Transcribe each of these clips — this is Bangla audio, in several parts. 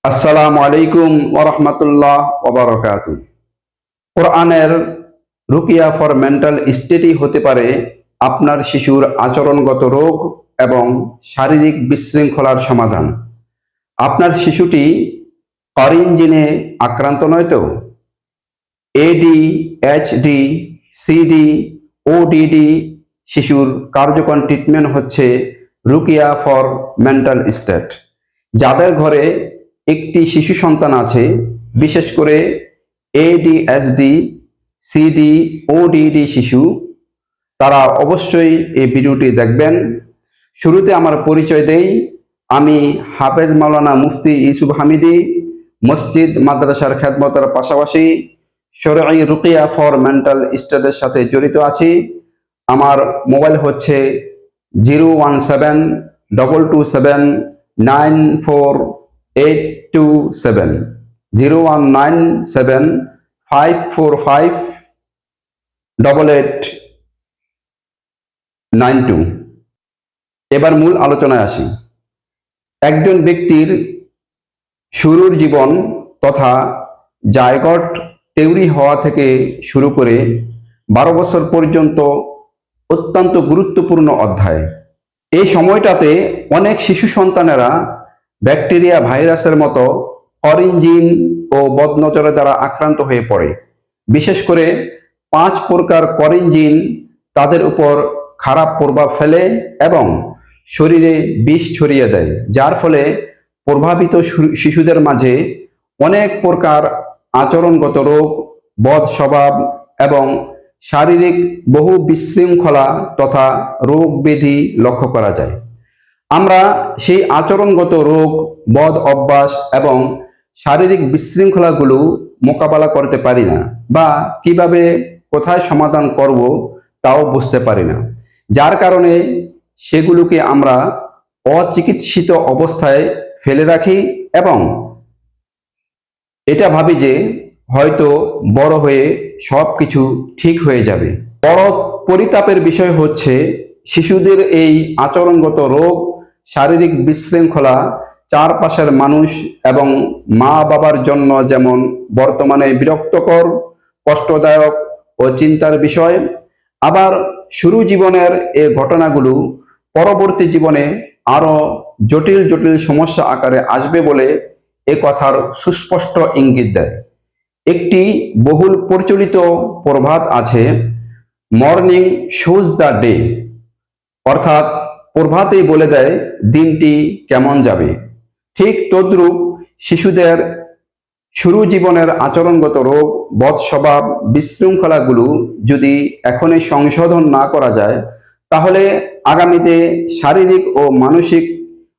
আসসালামু আলাইকুম ওয়া রাহমাতুল্লাহ ওয়া বারাকাতুহু। কোরআনের রুকিয়া ফর মেন্টাল স্টেটই হতে পারে আপনার শিশুর আচরণগত রোগ এবং শারীরিক বিশৃঙ্খলার সমাধান। আপনার শিশুটি করিন জিনে আক্রান্ত নয় তো? ADHD, CD, ODD শিশুর কার্যকর ট্রিটমেন্ট হচ্ছে রুকিয়া ফর মেন্টাল স্টেট। যাদের ঘরে একটি শিশু সন্তান আছে, বিশেষ করে ADHD, CD, ODD শিশু, তারা অবশ্যই এই ভিডিওটি দেখবেন। শুরুতে আমার পরিচয় দেই। আমি হাফেজ মাওলানা মুফতি ইউসুফ হামিদি, মসজিদ মাদ্রাসার খেদমতের পাশাপাশি শরঈ রুকিয়া ফর মেন্টাল স্টেটের সাথে জড়িত আছি। আমার মোবাইল হচ্ছে 01722794827, 01975458892। এবার মূল আলোচনায় আসি। একজন ব্যক্তির শুরুর জীবন তথা জায়গট তৈরি হওয়া থেকে শুরু করে 12 বছর পর্যন্ত অত্যন্ত গুরুত্বপূর্ণ অধ্যায়। এই সময়টাতে অনেক শিশু সন্তানেরা ব্যাকটেরিয়া, ভাইরাসের মতো করিন জিন ও বদনজরের দ্বারা আক্রান্ত হয়ে পড়ে। বিশেষ করে 5 প্রকার করিন জিন তাদের উপর খারাপ প্রভাব ফেলে এবং শরীরে বিষ ছড়িয়ে দেয়, যার ফলে প্রভাবিত শিশুদের মাঝে অনেক প্রকার আচরণগত রোগ, বদ স্বভাব এবং শারীরিক বহু বিশৃঙ্খলা তথা রোগ ব্যাধি লক্ষ্য করা যায়। আমরা সেই আচরণগত রোগ, বদ অভ্যাস এবং শারীরিক বিশৃঙ্খলাগুলো মোকাবেলা করতে পারি না, বা কিভাবে কোথায় সমাধান করব তাও বুঝতে পারি না, যার কারণে সেগুলোকে আমরা অচিকিৎসিত অবস্থায় ফেলে রাখি এবং এটা ভাবি যে হয়তো বড় হয়ে সব কিছু ঠিক হয়ে যাবে। বড় পরিতাপের বিষয় হচ্ছে শিশুদের এই আচরণগত রোগ, শারীরিক বিশৃঙ্খলা চারপাশের মানুষ এবং মা বাবার জন্য যেমন বর্তমানে বিরক্তকর, কষ্টদায়ক ও চিন্তার বিষয়, আবার শুরু জীবনের এই ঘটনাগুলো পরবর্তী জীবনে আরো জটিল জটিল সমস্যা আকারে আসবে বলে এ কথার সুস্পষ্ট ইঙ্গিত দেয়। একটি বহুল প্রচলিত প্রবাদ আছে, মর্নিং শোজ দ্য ডে, অর্থাৎ প্রভাতেই বলে দেয় দিনটি কেমন যাবে। ঠিক তদ্রূপ শিশুদের শুরু জীবনের আচরণগত রোগ, বদ স্বভাব, বিশৃঙ্খলাগুলো যদি এখনই সংশোধন না করা যায়, তাহলে আগামীতে শারীরিক ও মানসিক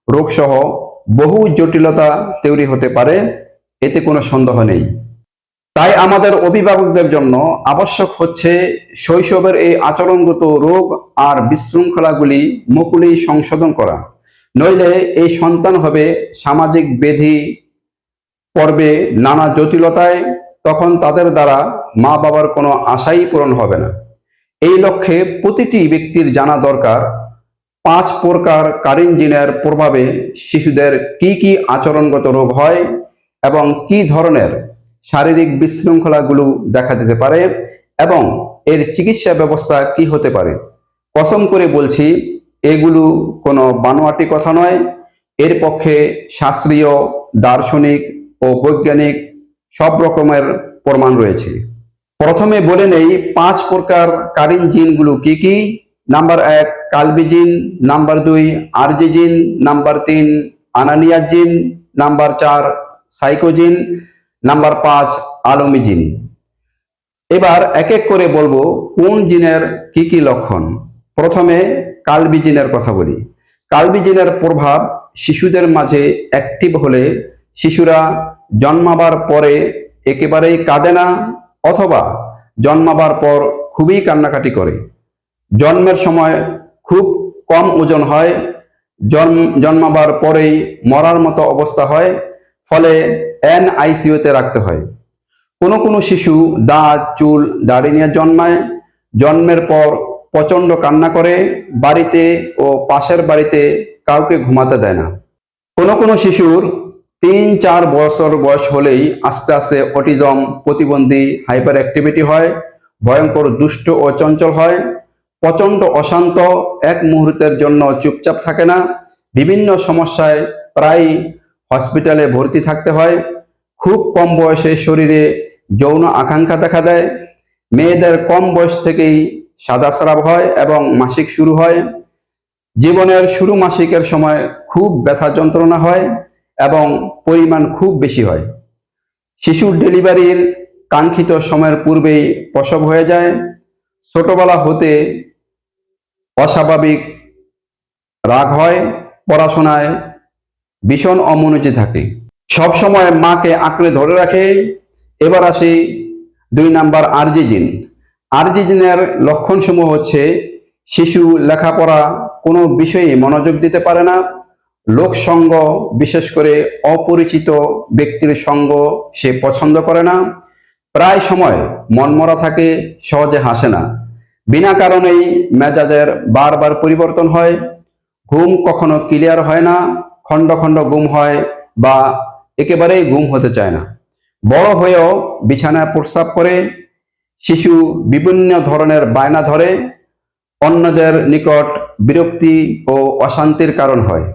রোগসহ বহু জটিলতা তৈরি হতে পারে, এতে কোনো সন্দেহ নেই। তাই আমাদের অভিভাবকদের জন্য আবশ্যক হচ্ছে শৈশবের এই আচরণগত রোগ আর বিশৃঙ্খলাগুলি মুকুলেই সংশোধন করা, নইলে এই সন্তান হবে সামাজিক ব্যাধি পর্বে নানা জটিলতায়, তখন তাদের দ্বারা মা বাবার কোনো আশাই পূরণ হবে না। এই লক্ষ্যে প্রতিটি ব্যক্তির জানা দরকার 5 প্রকার কারিন জিনের প্রভাবে শিশুদের কি কি আচরণগত রোগ হয় এবং কি ধরনের শারীরিক বিশৃঙ্খলাগুলো দেখা দিতে পারে এবং এর চিকিৎসা ব্যবস্থা কি হতে পারে। কসম করে বলছি, এগুলো কোনো বানোয়াটি কথা নয়। এর পক্ষে শাস্ত্রীয়, দার্শনিক ও বৈজ্ঞানিক সব রকমের প্রমাণ রয়েছে। প্রথমে বলে নেই 5 প্রকার কারিন জিনগুলো কি কি। নাম্বার 1 কালবি জিন, নাম্বার 2 আরজি জিন, নাম্বার 3 আনানিয়া জিন, নাম্বার 4 সাইকোজিন, নাম্বার 5 আলমি জিন। এবার এক এক করে বলবো কোন জিনের কি কি লক্ষণ। প্রথমে কালবি জিনের কথা বলি। কালবি জিনের প্রভাব শিশুদের মাঝে অ্যাক্টিভ হলে শিশুরা জন্মাবার পরে একেবারেই কাঁদে না, অথবা জন্মাবার পর খুবই কান্নাকাটি করে। জন্মের সময় খুব কম ওজন হয়, জন্মাবার পরেই মরার মতো অবস্থা হয়, ফলে NICU-তে রাখতে হয়। কোনো কোনো শিশু দাঁত, চুল, দাড়ি নিয়ে জন্মায়, জন্মের পর প্রচণ্ড কান্না করে, বাড়িতে ও পাশের বাড়িতে কাউকে ঘুমাতে দেয় না। কোনো কোনো শিশুর 3-4 বছর বয়স হলেই আস্তে আস্তে অটিজম, প্রতিবন্ধী, হাইপার অ্যাক্টিভিটি হয়, ভয়ঙ্কর দুষ্ট ও চঞ্চল হয়, প্রচণ্ড অশান্ত, এক মুহূর্তের জন্য চুপচাপ থাকে না, বিভিন্ন সমস্যায় প্রায় হসপিটালে ভর্তি থাকতে হয়, খুব কম বয়সে শরীরে যৌন আকাঙ্ক্ষা দেখা দেয়, মেয়েদের কম বয়স থেকেই সাদাস্রাব হয় এবং মাসিক শুরু হয়, জীবনের শুরু মাসিকের সময় খুব ব্যথা যন্ত্রণা হয় এবং পরিমাণ খুব বেশি হয়, শিশুর ডেলিভারির কাঙ্ক্ষিত সময়ের পূর্বেই প্রসব হয়ে যায়, ছোটবেলা হতে অস্বাভাবিক রাগ হয়, পড়াশোনায় ভীষণ অমনোযোগী থাকে, সব সময় মাকে আঁকড়ে ধরে রাখে। এবার আসি 2 নাম্বার আরজি জিন। আরজি জিনের লক্ষণসমূহ হচ্ছে শিশু লেখাপড়া কোনো বিষয়ে মনোযোগ দিতে পারে না, লোকসঙ্গ বিশেষ করে অপরিচিত ব্যক্তির সঙ্গ সে পছন্দ করে না, প্রায় সময় মনমরা থাকে, সহজে হাসে না, বিনা কারণেই মেজাজের বারবার পরিবর্তন হয়, ঘুম কখনো ক্লিয়ার হয় না, খণ্ড খণ্ড ঘুম হয় বা একেবারেই ঘুম হতে চায় না, বড় হয়েও বিছানায় প্রস্রাব করে, শিশু বিভিন্ন ধরনের বায়না ধরে, অন্যদের নিকট বিরক্তি ও অশান্তির কারণ হয়,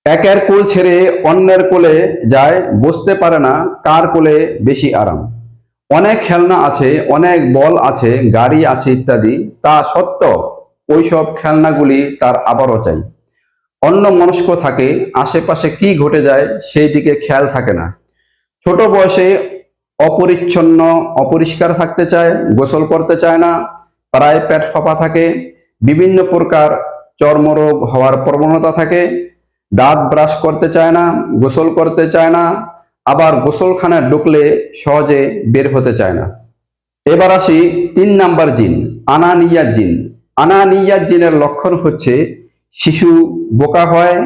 একের কোল ছেড়ে অন্যের কোলে যায়, বুঝতে পারে না কার কোলে বেশি আরাম, অনেক খেলনা আছে, অনেক বল আছে, গাড়ি আছে ইত্যাদি, তা সত্ত্বেও ওইসব খেলনাগুলি তার আবারও চাই, অন্য মনস্ক থাকে, আশেপাশে কি ঘটে যায় সেই দিকে খেয়াল থাকে না, ছোট বয়সে অপরিচ্ছন্ন অপরিষ্কার থাকতে চায়, গোসল করতে চায় না, প্রায় পেট ফাঁপা থাকে, বিভিন্ন প্রকার চর্মরোগ হওয়ার প্রবণতা থাকে, দাঁত ব্রাশ করতে চায় না, গোসল করতে চায় না, আবার গোসলখানায় ঢুকলে সহজে বের হতে চায় না। এবার আসি 3 নাম্বার জিন, আনানিয়ার জিন। আনানিয়ার জিনের লক্ষণ হচ্ছে শিশু বোকা হয়,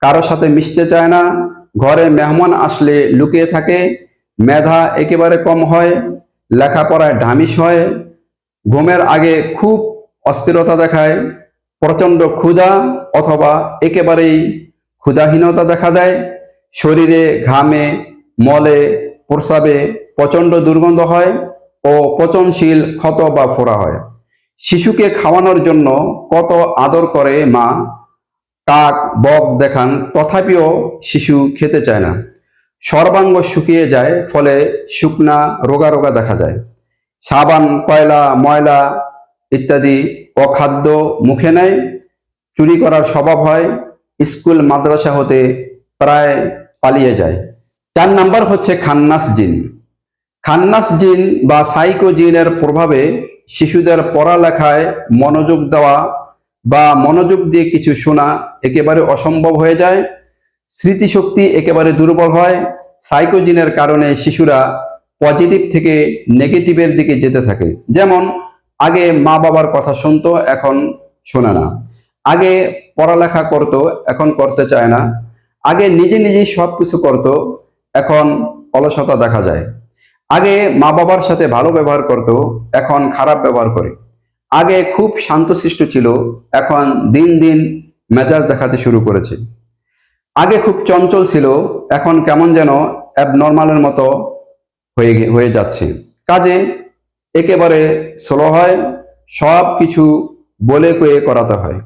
কারো সাথে মিশতে চায় না, ঘরে মেহমান আসলে লুকিয়ে থাকে, মেধা একেবারে কম হয়, লেখাপড়ায় ঢামিস হয়, ঘুমের আগে খুব অস্থিরতা দেখায়, প্রচণ্ড ক্ষুধা অথবা একেবারেই ক্ষুধাহীনতা দেখা দেয়, শরীরে ঘামে, মলে, প্রস্রাবে প্রচণ্ড দুর্গন্ধ হয় ও পচনশীল ক্ষত বা ফোড়া হয়, শিশুকে খাওয়ানোর জন্য কত আদর করে মা, কাক বক দেখান, তথাপিও শিশু খেতে চায় না, সর্বাঙ্গ শুকিয়ে যায়, ফলে শুকনা রোগা রোগা দেখা যায়, সাবান কয়লা ময়লা ইত্যাদি অখাদ্য মুখে নেয়, চুরি করার স্বভাব হয়, স্কুল মাদ্রাসা হতে প্রায় পালিয়ে যায়। 4 নাম্বার হচ্ছে খান্নাস জিন। খান্নাস জিন বা সাইকো জিনের প্রভাবে শিশুদের পড়ালেখায় মনোযোগ দেওয়া বা মনোযোগ দিয়ে কিছু শোনা একেবারে অসম্ভব হয়ে যায়, স্মৃতিশক্তি একেবারে দুর্বল হয়, সাইকো জিনের কারণে শিশুরা পজিটিভ থেকে নেগেটিভের দিকে যেতে থাকে, যেমন আগে মা বাবার কথা শুনতো, এখন শোনে না, আগে পড়ালেখা করতো, এখন করতে চায় না, আগে নিজে নিজেই সবকিছু করতো, এখন অলসতা দেখা যায়, আগে মা বাবার সাথে ভালো ব্যবহার করত, এখন খারাপ ব্যবহার করে, আগে খুব শান্তশিষ্ট ছিল, এখন দিন দিন মেজাজ দেখাতে শুরু করেছে, আগে খুব চঞ্চল ছিল, এখন কেমন যেন অ্যাবনর্মালের মতো হয়ে যাচ্ছে, কাজে একেবারে স্লো হয়, সব কিছু বলে কয়ে করাতে হয়,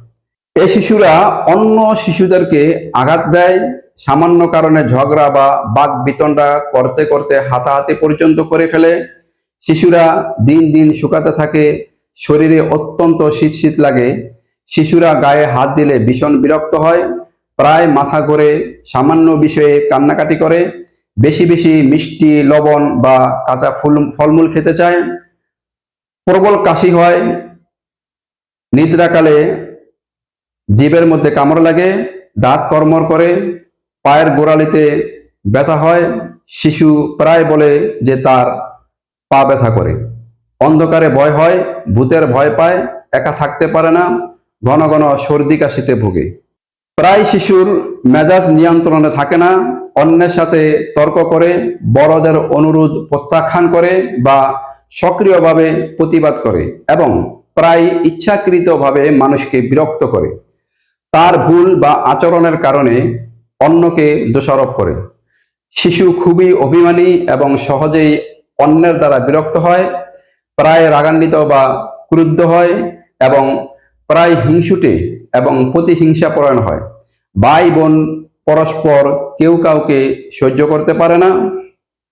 এই শিশুরা অন্য শিশুদেরকে আঘাত দেয়, সামান্য কারণে ঝগড়া বা বাক বিতণ্ডা করতে করতে হাতাহাতি পর্যন্ত করে ফেলে, শিশুরা দিন দিন শুকাতে থাকে, শরীরে অত্যন্ত শীত শীত লাগে, শিশুরা গায়ে হাত দিলে ভীষণ বিরক্ত হয়, প্রায় মাথা ঘোরে, সামান্য বিষয়ে কান্নাকাটি করে, বেশি বেশি মিষ্টি লবণ বা কাঁচা ফলমূল খেতে চায়, প্রবল কাশি হয়, নিদ্রাকালে জিভের মধ্যে কামড় লাগে, দাঁত কর্মর করে, পায়ের গোড়ালিতে ব্যথা হয়, শিশু প্রায় বলে যে তার পা ব্যথা করে, অন্ধকারে ভয় হয়, ভূতের ভয় পায়, একা থাকতে পারে না, ঘন ঘন সর্দি কাশিতে ভোগে, প্রায় শিশুর মেজাজ নিয়ন্ত্রণে থাকে না, অন্যের সাথে তর্ক করে, বড়দের অনুরোধ প্রত্যাখ্যান করে বা সক্রিয়ভাবে প্রতিবাদ করে এবং প্রায় ইচ্ছাকৃতভাবে মানুষকে বিরক্ত করে, তার ভুল বা আচরণের কারণে অন্যকে দোষারোপ করে, শিশু খুবই অভিমানী এবং সহজেই অন্যের দ্বারা বিরক্ত হয়, প্রায় রাগান্বিত বা ক্রুদ্ধ হয় এবং প্রায় হিংসুটে এবং প্রতিহিংসাপরায়ণ হয়। ভাই বোন পরস্পর কেউ কাউকে সহ্য করতে পারে না।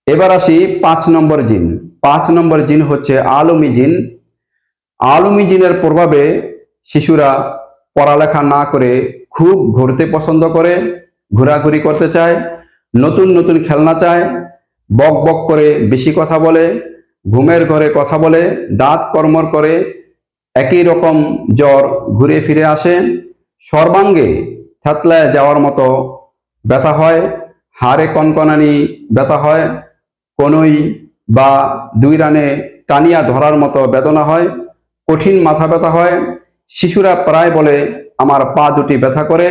এবার আসি 5 নম্বর জিন। 5 নম্বর জিন হচ্ছে আলমি জিন। আলমি জিনের প্রভাবে শিশুরা পড়ালেখা না করে খুব ঘুরতে পছন্দ করে, ঘোরাঘুরি করতে চায়, নতুন নতুন খেলনা চায়, বক বক করে বেশি কথা বলে, ঘুমের ঘরে কথা বলে, দাঁত কর্মর করে, একই রকম জ্বর ঘুরে ফিরে আসে, সর্বাঙ্গে থেতলায় যাওয়ার মতো ব্যথা হয়, হাড়ে কনকনানি ব্যথা হয়, কনুই বা দুই রানে টানিয়া ধরার মতো বেদনা হয়, কঠিন মাথা ব্যথা হয়। শিশুরা প্রায় বলে আমার পা দুটি ব্যথা করে,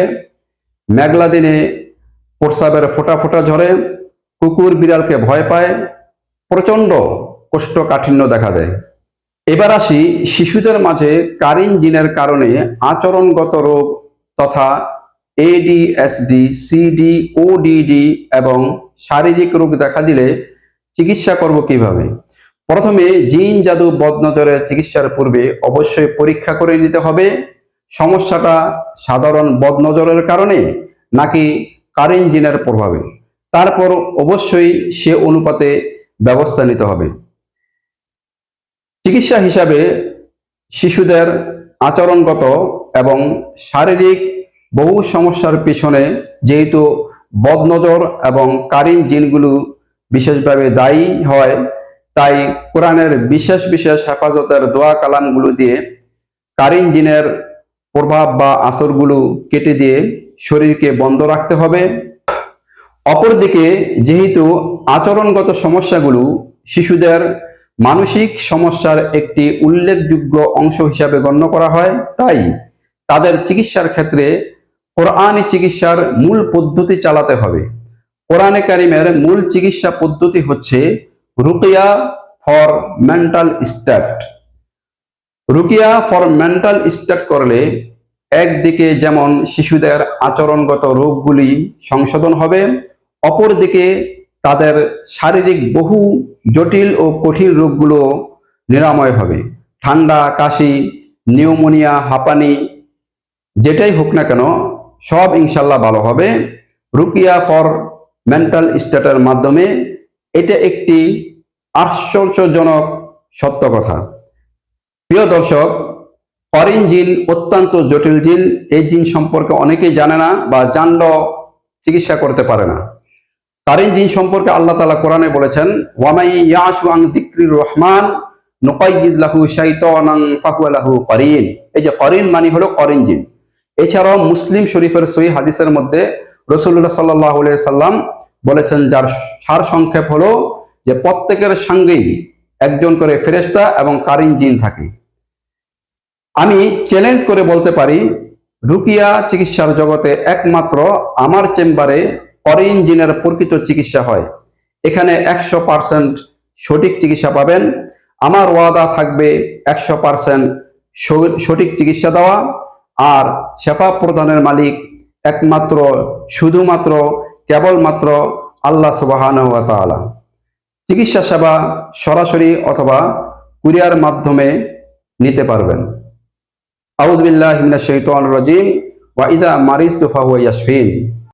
মেঘলা দিনে প্রস্রাবের ফোঁটা ফোঁটা ঝরে, কুকুর বিড়ালকে ভয় পায়, প্রচণ্ড কোষ্ঠকাঠিন্য দেখা দেয়। এবার আসি শিশুদের মাঝে কারিন জিনের কারণে আচরণগত রোগ তথা এডিএসডি, সিডি, ওডিডি এবং শারীরিক রোগ দেখা দিলে চিকিৎসা করব কিভাবে? প্রথমে জিন জাদু বদনজরের চিকিৎসার পূর্বে অবশ্যই পরীক্ষা করে নিতে হবে সমস্যাটা সাধারণ বদনজরের কারণে নাকি কারিন জিনের প্রভাবে। তারপর অবশ্যই সে অনুপাতে ব্যবস্থা নিতে হবে। চিকিৎসা হিসাবে শিশুদের আচরণগত এবং শারীরিক বহু সমস্যার পিছনে যেহেতু বদনজর এবং কারিন জিনগুলো বিশেষভাবে দায়ী হয়, তাই কোরআনের বিশেষ বিশেষ হেফাজতের দোয়া কালামগুলো দিয়ে কারিন জিনের প্রভাব বা আসরগুলো কেটে দিয়ে শরীরকে বন্ধ রাখতে হবে। অপরদিকে যেহেতু আচরণগত সমস্যাগুলো শিশুদের মানসিক সমস্যার একটি উল্লেখযোগ্য অংশ হিসাবে গণ্য করা হয়, তাই তাদের চিকিৎসার ক্ষেত্রে কোরআনী চিকিৎসার মূল পদ্ধতি চালাতে হবে। কোরআনে কারিমের মূল চিকিৎসা পদ্ধতি হচ্ছে রুকিয়া ফর মেন্টাল স্টেট। রুকিয়া ফর মেন্টাল স্টেট করলে একদিকে যেমন শিশুদের আচরণগত রোগগুলি সংশোধন হবে, অপরদিকে তাদের শারীরিক বহু জটিল ও কঠিন রোগগুলো নিরাময় হবে। ঠান্ডা, কাশি, নিউমোনিয়া, হাঁপানি যেটাই হোক না কেন সব ইনশাল্লাহ ভালো হবে রুকিয়া ফর মেন্টাল স্টেটের মাধ্যমে। এটা একটি আশ্চর্যজনক সত্য কথা। প্রিয় দর্শক, কারিন জিন অত্যন্ত জটিল জিন। এই জিন সম্পর্কে অনেকেই জানে না বা জানলেও চিকিৎসা করতে পারে না। কারিন জিন সম্পর্কে আল্লাহ তাআলা কোরআনে বলেছেন, ওয়ামাই ইয়াশু আন যিকরির রহমান নুকাইয়িজ লাহু শাইতানান ফাহুয়া লাহু কারিন। এই যে কারিন মানে হলো কারিন জিন। এছাড়াও মুসলিম শরীফের সহিহ হাদিসের মধ্যে রাসূলুল্লাহ সাল্লাল্লাহু আলাইহি সাল্লাম বলেছেন, যার সার সংক্ষেপ হলো যে প্রত্যেকের সঙ্গেই একজন করে ফেরেশতা এবং কারিন জিন থাকে। আমি চ্যালেঞ্জ করে বলতে পারি, রুকিয়া চিকিৎসার জগতে একমাত্র আমার চেম্বারে কারিন জিনের প্রকৃত চিকিৎসা হয়। এখানে 100% সঠিক চিকিৎসা পাবেন। আমার ওয়াদা থাকবে 100% সঠিক চিকিৎসা দেওয়া, আর শেফা প্রদানের মালিক একমাত্র শুধুমাত্র কেবলমাত্র আল্লাহ সুবহানাহু ওয়া তাআলা। চিকিৎসা সেবা সরাসরি অথবা কুরিয়ার মাধ্যমে নিতে পারবেন। আউযু বিল্লাহি মিনাশ শাইতানির রাজিম ওয়া ইযা মারিজতু ফাহুয়া ইয়াশফিন।